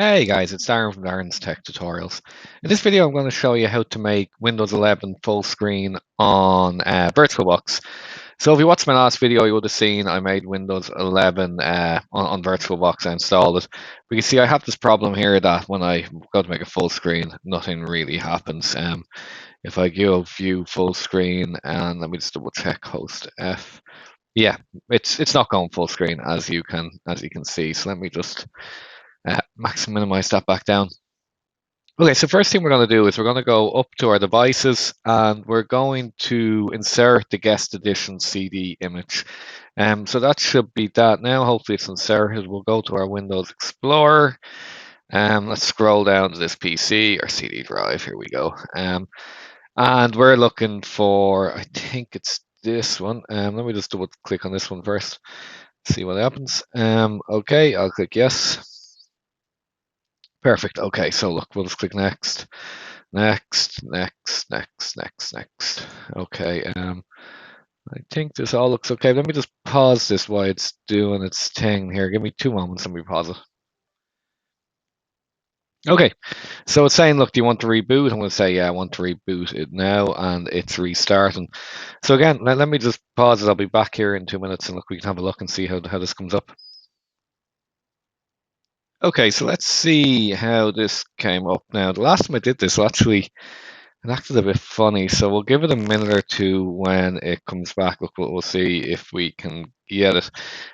Hey guys, it's Darren from Darren's Tech Tutorials. In this video, I'm going to show you how to make Windows 11 full screen on Virtualbox. So if you watched my last video, you would have seen I made Windows 11 on Virtualbox. I installed it. But you see, I have this problem here that when I go to make a full screen, nothing really happens. If I go view full screen and let me just double check host F. Yeah, it's not going full screen as you can see. So let me just max minimize that back down. Okay, so first thing we're going to do is we're going to go up to our devices and we're going to insert the guest edition CD image. So that should be that now. Hopefully it's inserted. We'll go to our Windows Explorer. Let's scroll down to this PC or CD drive. Here we go. And we're looking for, I think it's this one. Let me just double click on this one first, see what happens. Okay, I'll click yes. Perfect. Okay, so look, we'll just click next, next. Okay, I think this all looks okay. Let me just pause this while it's doing its thing here. Give me 2 moments and we pause it. Okay, so it's saying, look, do you want to reboot? I'm going to say, yeah, I want to reboot it now, and it's restarting. So again, let me just pause it. I'll be back here in 2 minutes, and look, we can have a look and see how this comes up. Okay, so let's see how this came up now. The last time I did this, actually, it acted a bit funny, so we'll give it a minute or two when it comes back. Look, we'll see if we can get it.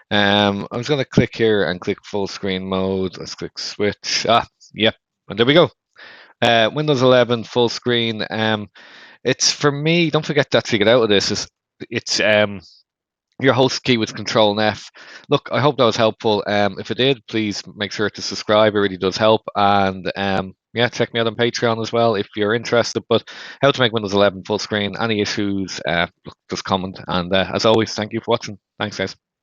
I'm just going to click here and click full screen mode. Let's click switch. Yep, and there we go. Windows 11 full screen. It's for me. Don't forget to actually get out of this. It's your host key with Control and F. Look, I hope that was helpful. If it did, please make sure to subscribe. It really does help. And yeah, check me out on Patreon as well if you're interested. But how to make Windows 11 full screen, any issues, look, just comment. And as always, thank you for watching. Thanks, guys.